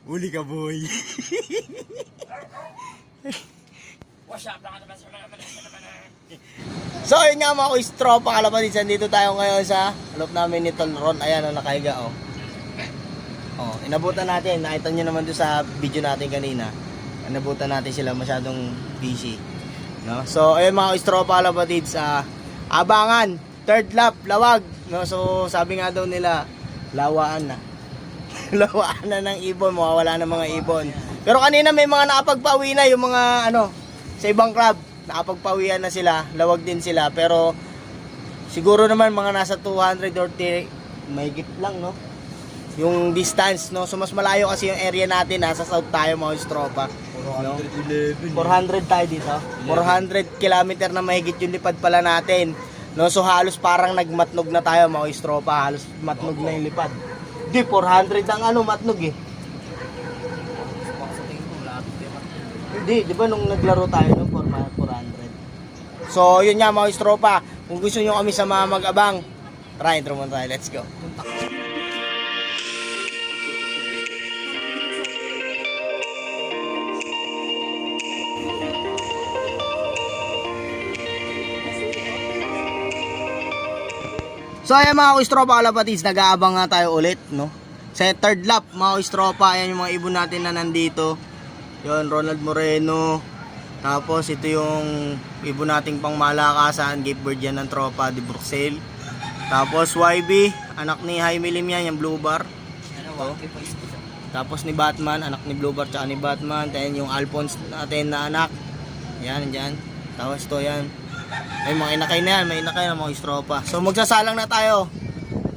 Uli ka, boy. So, yun nga mga kuistro, pakalapatis. Dito tayo ngayon sa loob namin ni Tol Ron. Ayan, nakahiga, oh. Oh, inabutan natin. Nakita nyo naman doon sa video natin kanina. Inabutan natin sila, masyadong busy. No? So, ayun mga kuistro, pakalapatis. Abangan, third lap, lawag. No? So, sabi nga daw nila, lawaan na. Lawaan na ng ibon, mawawala ng mga ibon. Pero kanina may mga nakapagpauwi na, yung mga sa ibang club. Nakapagpawian na sila, lawag din sila, pero siguro naman mga nasa 200 or 3 mahigit lang, no? Yung distance, no? So mas malayo kasi yung area natin, nasa south tayo mga istropa, no? 400 tayo dito. 400 kilometer na mahigit yung lipad pala natin, no? So halos parang nagmatnog na tayo mga istropa, halos matnog na yung lipad. Di 400 ang matnog eh. Hindi, di ba nung naglaro tayo ng 400? So, yun nga mga istropa. Kung gusto nyo kami sa mga mag-abang, try, intro mo tayo. Let's go. So, ayan mga istropa kalapatis, nag-aabang nga tayo ulit, no? Sa third lap, mga istropa, ayan yung mga ibon natin na nandito. Yon, Ronald Moreno. Tapos ito yung ibon nating pang malakasan, Cape Verde yan ng tropa de Bruxelles. Tapos YB, anak ni Jaime Lim yan, yung Blue Bar. Oh. Tapos ni Batman, anak ni Blue Bar tsaka ni Batman. Then yung Alphonse natin na anak. Yan, dyan. Tapos ito yan. Ay, mga inakay na yan, may inakay na mga istropa. So magsasalang na tayo.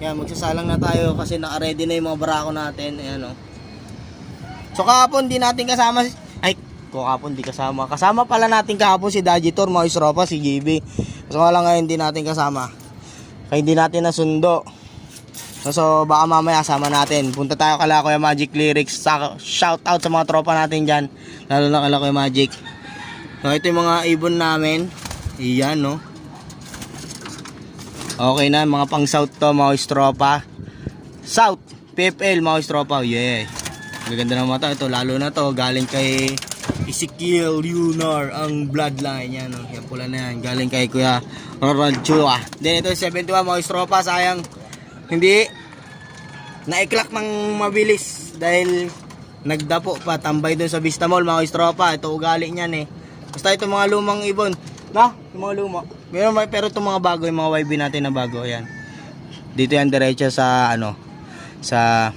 Yan, magsasalang na tayo kasi naka-ready na yung mga barako natin. Ayan, oh. So kahapon di natin kasama kahapon di kasama. Kasama pala natin kahapon si Dajitor, mga istropa, si GB. So wala ngayon di natin kasama. Kaya hindi natin nasundo. So baka mamaya sama natin. Punta tayo kala Kuya Magic Lyrics. Shout out sa mga tropa natin diyan. Lalo na kala Kuya Magic. So ito yung mga ibon namin. Iyan, no. Okay na, mga pang south to, mga istropa. South PFL, mga istropa. Yeah. Maganda ng mata ito, lalo na to galing kay Ezekiel Lunar ang bloodline yan, no? Yan pula na yan, galing kay Kuya Roranchua. Then ito 71 mga istropa, sayang hindi naiklak ng mabilis dahil nagdapo pa, tambay dun sa Vista Mall mga istropa. Ito ugali niyan eh. Basta ito mga lumang ibon, no? Yung mga luma. Pero itong mga bago, yung mga YB natin na bago, yan. Dito yan diretso sa sa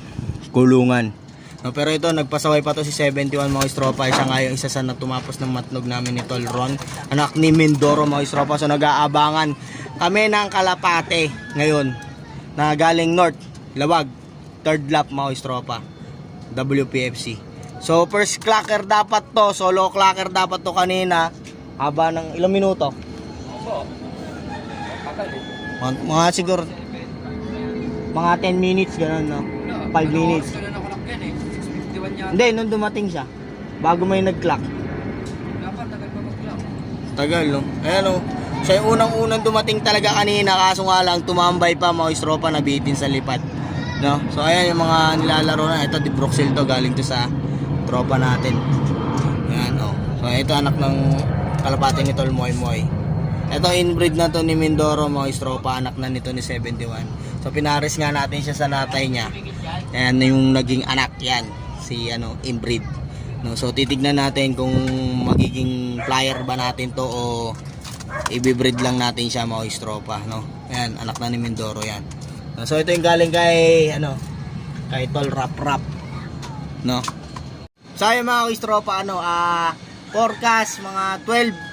kulungan. No, pero ito, nagpasaway pa to si 71 mga istropa. Siya nga yung isa sa natumapos ng matnog namin ni Tol Ron. Anak ni Mindoro mga istropa. So nag-aabangan kami ng Kalapate ngayon na galing North, Lawag. Third lap mga istropa. WPFC. So first clocker dapat to. Solo clocker dapat to kanina. Haba ng ilang minuto? Mga siguro mga 10 minutes ganun, no? 5 minutes. Hindi, nung dumating siya bago may nag-clock. Tagal, no? Ayan, no? Siya yung unang-unang dumating talaga kanina, kaso nga lang tumambay pa mga istropa, nabitin sa lipad, no? So ayan yung mga nilalaro na. Ito di Bruxelles to, galing to sa tropa natin. Ayan, oh. So ito anak ng kalapate ni Tol Moy Moy. Ito inbreed na to ni Mindoro mga istropa, anak na nito ni 71. So pinares nga natin siya sa natay niya. Ayan yung naging anak yan, si inbreed. No, so titignan natin kung magiging flyer ba natin to o i-breed lang natin siya mga istropa, no. Ayan, anak na ni Mindoro yan. No, so ito yung galing kay kay Tol Rap Rap, no. So ayun mga istropa, forecast mga 12.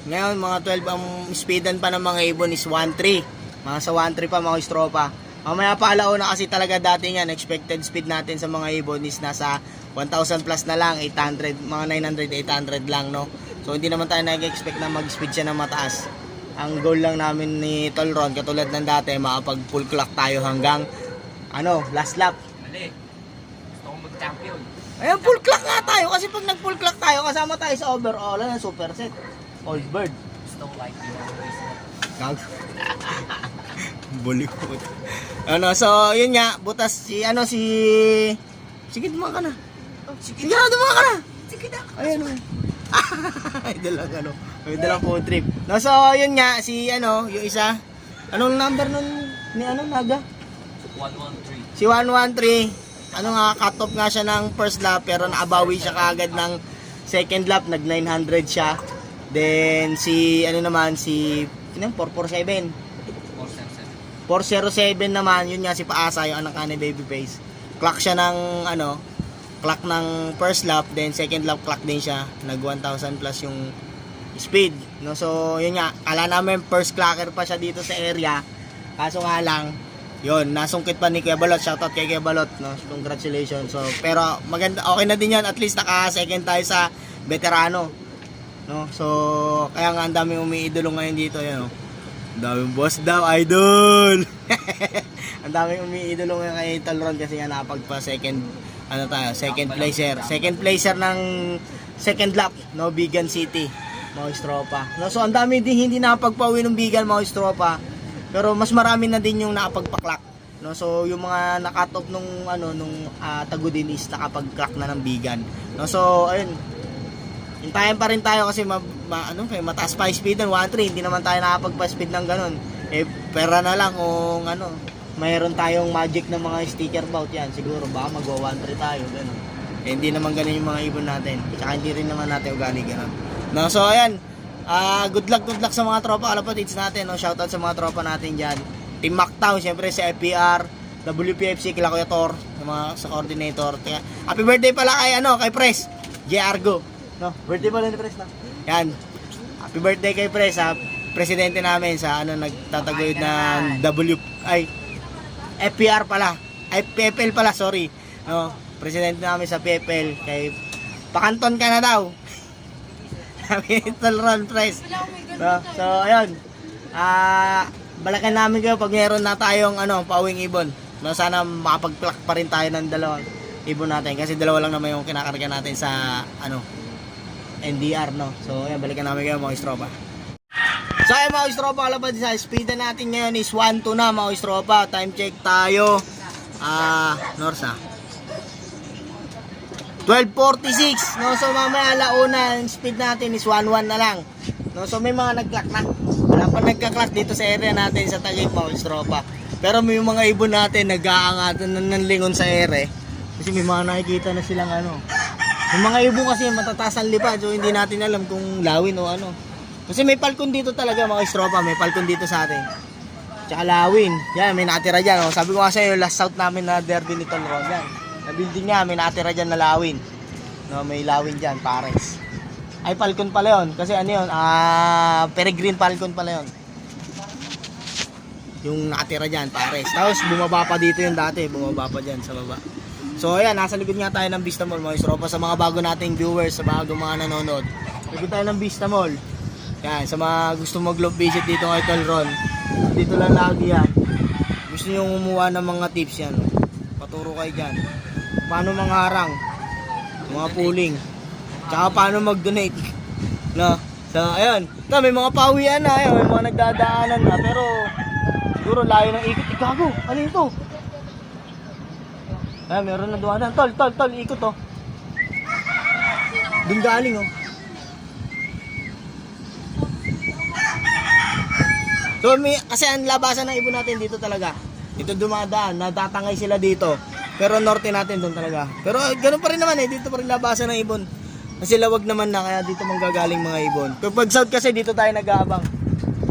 Ngayon mga 12 ang speedan pa ng mga ibon is 1.3. Mga sa 1.3 pa mga istropa. Mamaya pa alauna kasi talaga dati yan. Expected speed natin sa mga ibon is nasa 1,000 plus na lang, 800, mga 900, 800 lang, no. So hindi naman tayo nag-expect na mag-speed siya ng mataas. Ang goal lang namin ni Tol Ron, katulad ng dati, makapag full clock tayo hanggang last lap. Mali. Gusto kong mag-champion. Ayan, full clock nga tayo kasi pag nag full clock tayo kasama tayo sa overall ng super set. Old bird. Gusto ko like you always. Bulikot. So yun nga, butas si sige dumaan ka na. Sigurado mga ka na. Sige na. Ayan o. Ay, dalang ano. May dalang food trip. No, so, yun nga, si ano, yung isa. Anong number nun ni ano, Naga? 113. Si 113. Ano nga, cut off nga siya ng first lap, pero nakabawi siya kaagad ng second lap, nag 900 siya. Then, si, ano naman, si, 447. 407 naman, yun nga si Paasa, yung anak ni Babyface. Clock siya ng, ano, clock ng first lap, then second lap clock din siya. Nag 1,000 plus yung speed. No? So, yun nga, kala namin first clocker pa siya dito sa area. Kaso nga lang, yun, nasungkit pa ni Kuya Balot. Shoutout kay Kuya Balot, no? Congratulations. So, pero maganda, okay na din yan. At least naka-second tayo sa veterano. No? So, kaya nga ang daming umiidolo ngayon dito, yun, no? Ang daming boss daw, idol! Ang daming umiidolo ngayon kay Talron kasi nga napagpa-second, ano tayo, second placer. Second placer ng second lap, no? Bigan City, mga istropa. No? So, ang dami din hindi nakapagpauwi ng Bigan, mga istropa. Pero mas marami na din yung nakapagpaklak. No? So, yung mga nakatop nung, ano, nung Tagudin is nakapag-clock na ng Bigan. No? So, ayun. Hintayin pa rin tayo kasi mataas pa speed ng 1.3. Hindi naman tayo nakapagpa-speed ng ganun. Eh, pera na lang kung ano, mayroon tayong magic ng mga sticker bout yan. Siguro baka magwa 1.3 tayo. Ganun. Eh, hindi naman ganun yung mga ibon natin. Tsaka hindi rin naman natin ugali ganun. No, so, ayan. Good luck sa mga tropa kalapatids natin. No? Shoutout sa mga tropa natin dyan. Team Mactown, syempre sa FPR, WPFC, kila Kuya Tor, sa coordinator. Happy birthday pala kay Pres, J. Argo. No, birthday pala ni Pres na. Yan. Happy birthday kay Pres, ha. Presidente namin sa nagtataguyod ng FPR pala. Ay, PFL pala, sorry. No, presidente namin sa PFL kay Pakanton ka na daw. Sabi ni Talron Pres. So, ayun. Balakan namin kayo pag meron na tayong pauwing ibon. No, sana makapag-pluck pa rin tayo ng dalawang ibon natin kasi dalawa lang naman yung kinakarga natin sa NDR, no. So, ayan, balikan namin kayo mga istropa. So, ayan mga istropa, kalapad sa speed na natin ngayon is 1-2 na mga istropa. Time check tayo. Norsa. 12:46, no. So, mamaya alauna, ang speed natin is 1-1 na lang. No, so may mga nag-clock na. Wala pa nagka-clock dito sa area natin sa Taguig, mga istropa. Pero may mga ibon natin nag-aangatan ng lingon sa ere. Kasi may mga nakikita na silang yung mga ibon kasi matataas ang lipad, so hindi natin alam kung lawin o ano. Kasi may falcon dito talaga mga istropa, may falcon dito sa atin. Tsaka lawin. Yan, may natira dyan. Oh. Sabi ko kasi yung last out namin na derby ni Talron. Yan. Na building niya, may natira dyan na lawin. No, may lawin dyan, pares. Ay, falcon pala yun. Kasi ano yun, peregrine falcon pala yun. Yung nakatira dyan, pares. Tapos bumaba pa dito yung dati, bumaba pa dyan sa baba. So ayan, nasa likod nga tayo ng Vista Mall mga istropa. Sa mga bago nating viewers, sa bago mga nanonood, likod tayo ng Vista Mall. Yan, sa mga gusto mag-globe visit dito kay Talron, dito lang lagi yan. Gusto nyo kumuha ng mga tips yan, paturo kayo dyan. Paano mangharang, mga pooling, tsaka paano mag-donate. No? So ayan, may mga pawian na, may mga nagdadaanan na, pero siguro layo ng ikot. Gago, ano ito? Meron na duwanan. Tol, ikot oh. Doon galing oh. So, kasi ang labasan ng ibon natin dito talaga. Dito dumadaan, natatangay sila dito. Pero norte natin doon talaga. Pero ganoon pa rin naman dito pa rin labasan ng ibon. Kasi lawag naman na, kaya dito manggagaling mga ibon. Pero pag south kasi dito tayo nag-aabang.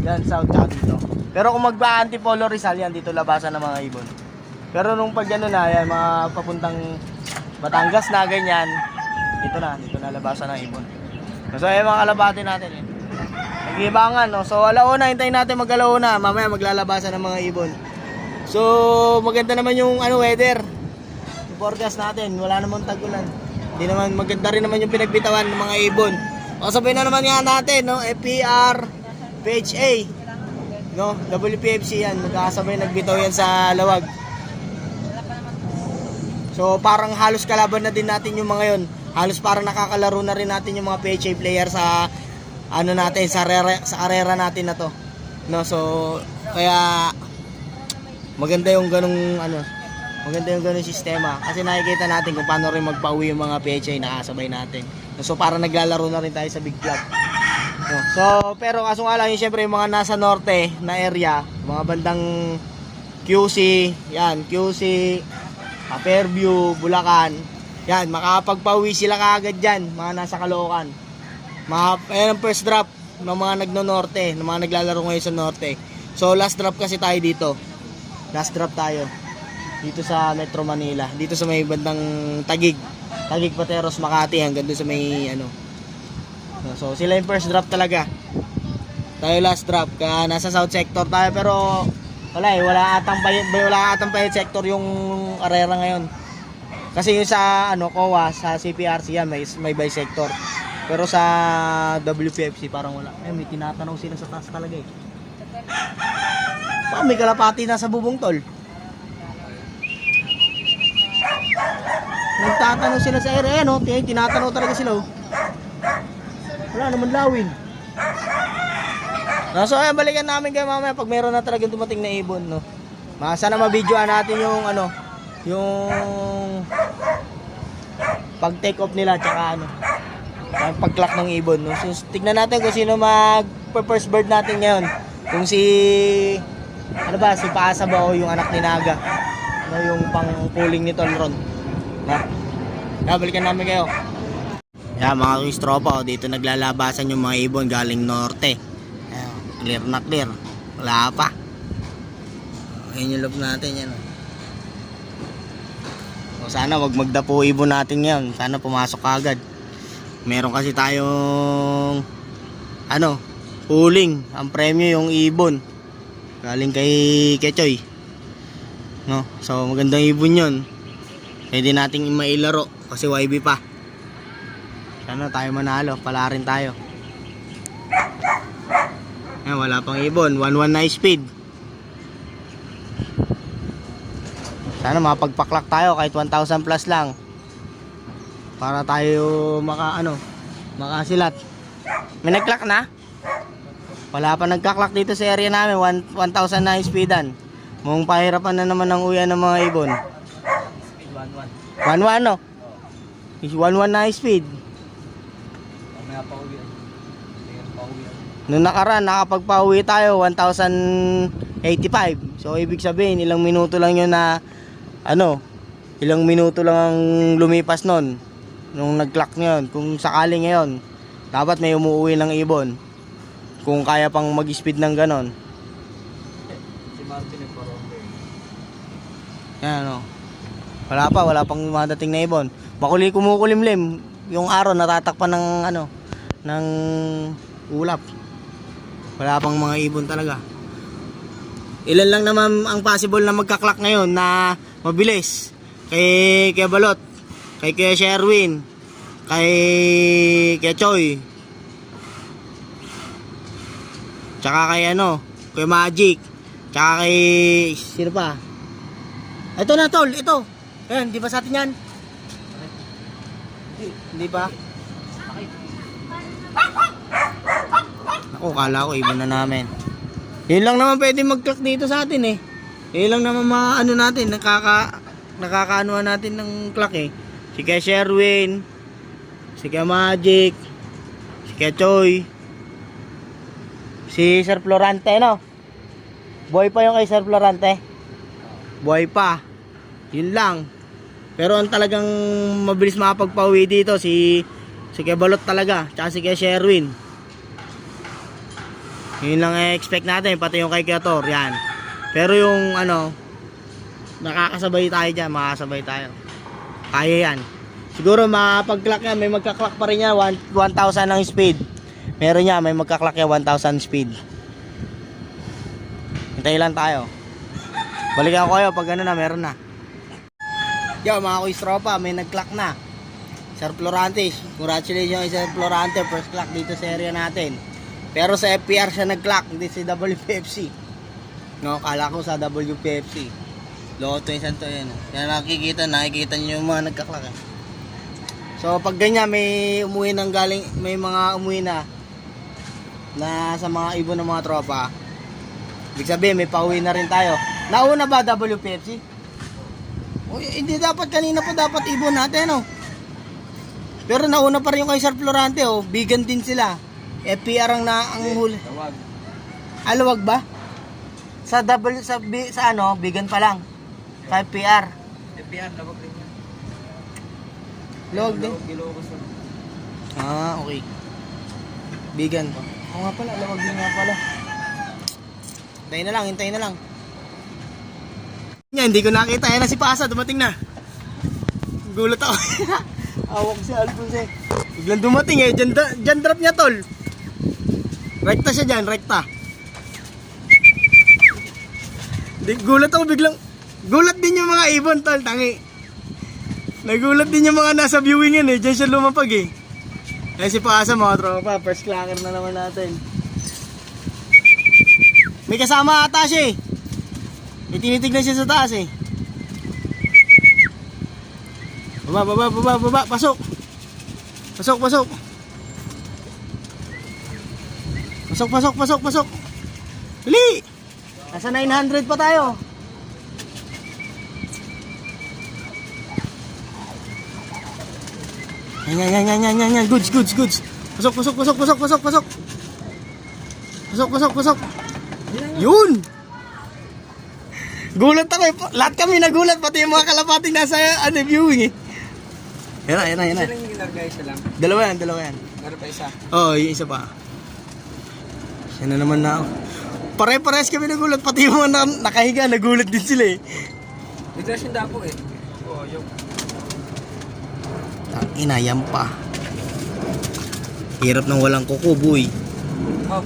Yan, south tsaka dito. Pero kung magba-Antipolo Rizal yan, dito labasan ng mga ibon. Pero nung pag na yan, mga papuntang Batangas na ganyan, dito na labasan ng ibon. So ay mga kalabati natin nag-ibangan, no? So alauna, hintayin natin mag-alauna, mamaya maglalabasan ng mga ibon. So maganda naman yung weather, yung forecast natin, wala namang tag-ulan. Hindi naman, maganda rin naman yung pinagbitawan ng mga ibon. O sabihin na naman nga natin, no? FPR, PHA, no? WPFC yan, magkakasabay nagbitaw yan sa lawag. So parang halos kalaban na din natin yung mga yon. Halos parang nakakalaro na rin natin yung mga PHA player sa natin sa karera natin na to. No, so kaya maganda yung ganung Maganda yung ganun sistema. Kasi nakikita natin kung paano rin magpauwi yung mga PHA na kasabay natin. So para naglalaro na rin tayo sa big vlog. No. So pero kaso nga lang yung syempre yung mga nasa norte na area, mga bandang QC, yan, QC, Fairview, Bulacan. Yan, makapagpauwi sila kaagad dyan, mga nasa Caloocan. Ayan ang first drop ng mga nagno-norte, ng mga naglalaro ngayon sa norte. So last drop kasi tayo dito. Last drop tayo dito sa Metro Manila, dito sa may bandang Taguig, Pateros, Makati, hanggang doon sa may ano. So sila yung first drop talaga. Tayo last drop. Kaya nasa south sector tayo, pero wala atang bayad sector yung arera ngayon. Kasi yung sa COA, sa CPRC yan, may by sector. Pero sa WPFC parang wala. May tinatanaw sila sa taas talaga eh. May kalapati na sa bubong, tol. Nagtatanong sila sa area, no? Tinatanaw talaga sila, oh. Wala naman lawin. So ayan, balikan namin kayo mamaya pag meron na talagang dumating na ibon, no? Sana ma-videoan natin yung yung pag take off nila, tsaka ang pag-clock ng ibon, no? So tignan natin kung sino mag-first bird natin ngayon. Kung si si Paasa ba o yung anak ni Naga, no, yung pang-pulling ni Tolron. Balikan namin kayo. Yan mga tropa, dito naglalabasan yung mga ibon galing norte. Clear na clear. Wala pa. Ayun yung loob natin yan. So, sana wag magdapo ibon natin yan. Sana pumasok agad. Meron kasi tayong pooling. Ang premyo yung ibon. Galing kay Kechoy. No? So magandang ibon yun. Pwede nating mailaro kasi YB pa. Sana tayo manalo, pala rin tayo. Wala pang ibon, 1-1 na speed. Sana mapagpaklak tayo kahit 1,000 plus lang. Para tayo makasilat. May nagklak na? Wala pa nagkaklak dito sa area namin, 1,000 na speedan. Mukhang pahirapan na naman ang uyan ng mga ibon. 1-1 no? 1-1 na speed. Noong nakaraan, nakapagpauwi tayo 1,085. So ibig sabihin, ilang minuto lang yun na ilang minuto lang ang lumipas nun nung nag-clock nyon. Kung sakali ngayon, dapat may umuwi ng ibon. Kung kaya pang mag-speed ng ganon. Si Martin nagparombe. Yan wala pang madating na ibon. Kumukulimlim yung araw, natatakpan ng ulap. Wala pang mga ibon talaga. Ilan lang naman ang possible na magka-clock ngayon na mabilis. Kay Balot, kay Sherwin, kay Choy, tsaka kay kay Magic, tsaka kay sino pa? Ito na tol, ito. Ayan, di ba sa atin yan? Hindi pa? Ako, kala ko ibon na namin. Yun lang naman pwede mag-clock dito sa atin eh. Yun lang naman natin, nakakaanuhan natin ng clock eh. Si kay Sherwin, si kay Magic, si kay Choy, si Sir Florante, no? Boy pa yung kay Sir Florante. Boy pa. Yun lang. Pero ang talagang mabilis makapagpauwi dito si kay Balot talaga, tsaka si kay Sherwin. Yun lang expect natin, pati yung kay Ketor, yan. Pero yung nakakasabay tayo dyan, makakasabay tayo. Kaya yan. Siguro makapag-clock yan, may magka-clock pa rin yan, 1,000 ang speed. Meron yan, may magka-clock yan, 1,000 speed. Hintayin lang tayo. Balikan ko kayo pag meron na. Yo mga kuis tropa, may nag-clock na. Sir Florante, congratulations Sir Florante, first clock dito sa area natin. Pero sa FPR siya nag-clock, hindi sa WPFC. No, kala ko sa WPFC. Loto yung santo yan. Yan nakikita nyo yung mga nagka-clock eh. So pag ganyan may mga umuwi na sa mga ibon ng mga tropa. Ibig sabihin may pauwi na rin tayo. Nauna ba WPFC? O, hindi dapat, kanina pa dapat ibon natin, oh. Pero nauna pa rin yung kay Sir Florante, oh. Bigan din sila. FPR ang huli. Tawag. Alawag ba? Sa ano, bigan pa lang. Sa FPR. FPR, tawag din yan. Lawag din. Ilocos na. Ah, okay. Bigan. Oo nga pala, lawag din nga pala. Hintayin na lang. Yan, hindi ko nakita. Yan na si Pasa, dumating na. Gulat ako. Awak si Alfonso eh. Biglang dumating eh. Dyan drop niya, tol. Rekta siya dyan, rekta. Gulat ako biglang. Gulat din yung mga ibon, tol, tangi. Nagulat din yung mga nasa viewing yun eh. Dyan siya lumapag eh. Ayan si Pasa, mga tropa. First clanger na naman natin. May kasama ata siya eh. May tinitignan siya sa taas eh. Baba. Pasok. Pasok. Bili! Nasa 900 pa tayo. Yan. Goods. Pasok. Yun! Gulat ako eh. Lahat kami nagulat, pati yung mga kalapating nasa viewing eh. Yan na. Isa lang yung ginargay, isa lang. Dalawa yan. Meron pa isa. Oo, yung isa pa. Yan na naman na ako. Pare-pares kami nagulat, pati yung mga nakahiga, nagulat din sila eh. May trash yung dako eh. Oo, yung. Inayam pa. Hirap ng walang kuko, boy. Oh,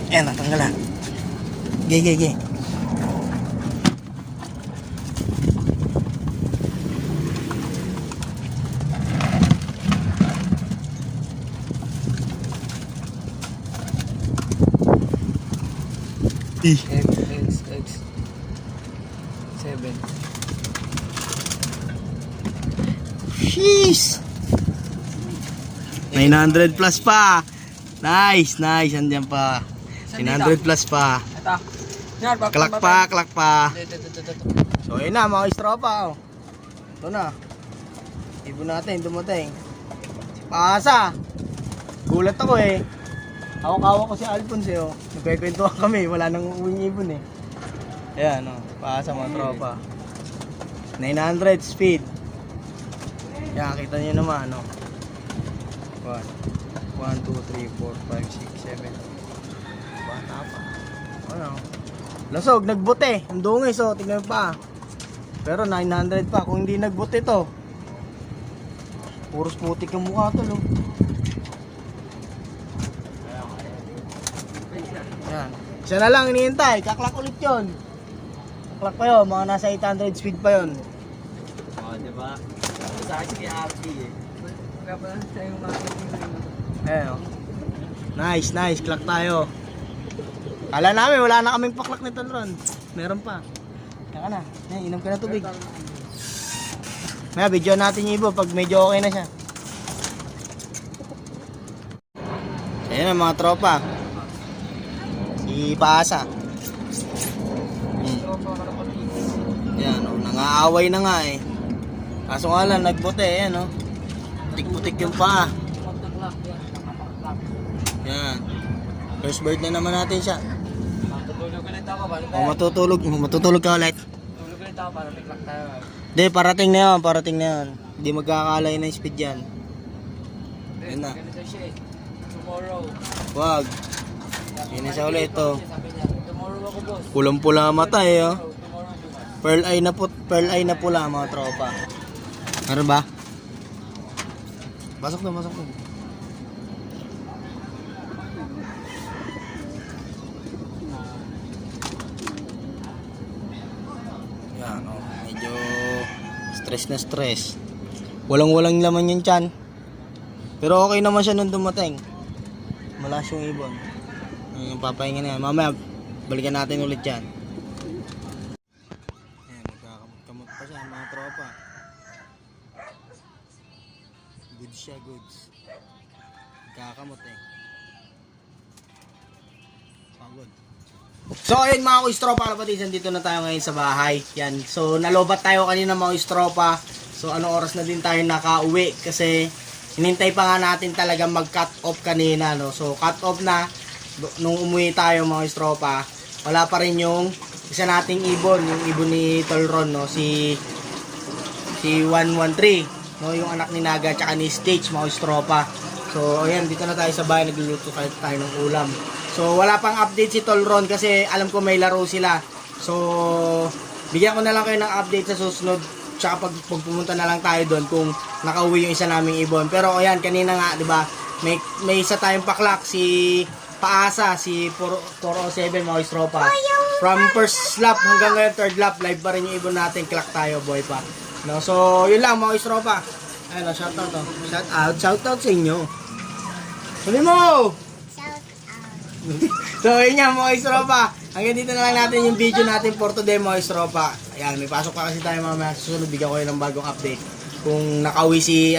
Yan, natanggal na. Gay. X 7. Sheesh! 900 plus pa. Nice. Andiyan pa. 900 plus pa. Ito. Yan, Klak pa. Ito. So yun na mga istropa. Oh. Ito na. Ibon natin dumating. Si Pasa. Gulat ako eh. Hawak-hawak ko si Alfonso eh. Oh. Nagkwekwentuhan kami. Wala nang uwing ibon eh. Ayan oh. Pasa mga tropa. 900 speed. Yan, kita nyo naman oh. 1, 2, 3, 4, 5, 6, 7. Bata pa. Ano? Lasog, nagbuti. Ang dungis oh, tingnan pa. Pero 900 pa. Kung hindi nagbuti to, puros putik yung mukha to, no? Yan. Isa na lang hinihintay. Kaklak ulit yun. Kaklak pa yun. Mga nasa 800 speed pa yun. Oh, diba? Sa akin si Archie eh. Kaya pala siya yung marketing. Ayan oh. Nice. Klak tayo. Kala namin wala na kaming paklak nito ron. Meron pa. Kaya ka na. Inom ka na tubig. May video natin yung ibo pag medyo okay na siya. Ayan ang mga tropa. Si Pasa. Ayan oh, nangaaway na nga eh. Kaso nga lang nagbote eh, no? Putik-putik yung paa. Yan. First bird na naman natin siya. Matutulog ulit ako. Matutulog ka ulit. Matutulog ulit ako para piklak tayo. Hindi, parating na yan. Hindi magkakalay na yung speed yan. Yan na. Ganito siya eh. Tomorrow. Wag. Yan na siya ulit ito. Sabi niya, tomorrow ako boss. Pulang-pula mata eh, oh. Tomorrow bukas. Pearl eye na pula mga tropa. Meron ba? Pasok na. Yan, oh. Medyo stress. Walang laman yung tiyan. Pero okay naman siya nung dumating. Malas yung ibon. Yung papahinga na yan. Mamaya, balikan natin ulit yan. Ayan, nagkakamot pa siya mga tropa. Goods siya. Nagkakamot eh. Pagod. So ayun mga kuistropa, kapatid, dito na tayo ngayon sa bahay. Yan. So nalobat tayo kanina mga kuistropa. So anong oras na din tayo nakauwi kasi hinintay pa nga natin talaga mag-cut off kanina, no. So cut off na nung umuwi tayo mga kuistropa. Wala pa rin yung isa nating ibon, yung ibon ni Tolron, no, si 113, no, yung anak ni Naga tsaka ni Stitch mga kuistropa. So ayan, dito na tayo sa bahay, nagluluto tayo ng ulam. So wala pang update si Tolron kasi alam ko may laro sila. So bigyan ko na lang kayo ng update sa susunod. Tsaka pag pumunta na lang tayo doon kung nakauwi yung isa naming ibon. Pero ayan, kanina nga, 'di ba? May isa tayong paklak, si Paasa, si 407 mga istropa. From first lap hanggang ngayon third lap, live pa rin yung ibon natin, clock tayo, boy pa. No, so yun lang mga istropa. Ayun, shout out to. Shout out sa inyo. Sabi mo! So yun nga mga istropa, hanggang dito na lang natin yung video natin for today mga istropa. Ayan, may pasok pa kasi tayo mamaya, susunod bigyan ko kayo ng bagong update kung nakauwi si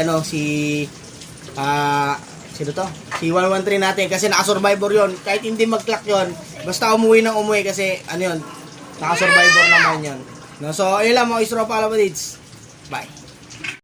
sino to? Si 113 natin kasi naka-survivor yon. Kahit hindi mag-clock yon, basta umuwi ng umuwi kasi ano yun, naka-survivor naman yon. No, so ayun lang mga istropa, kapatids. Bye.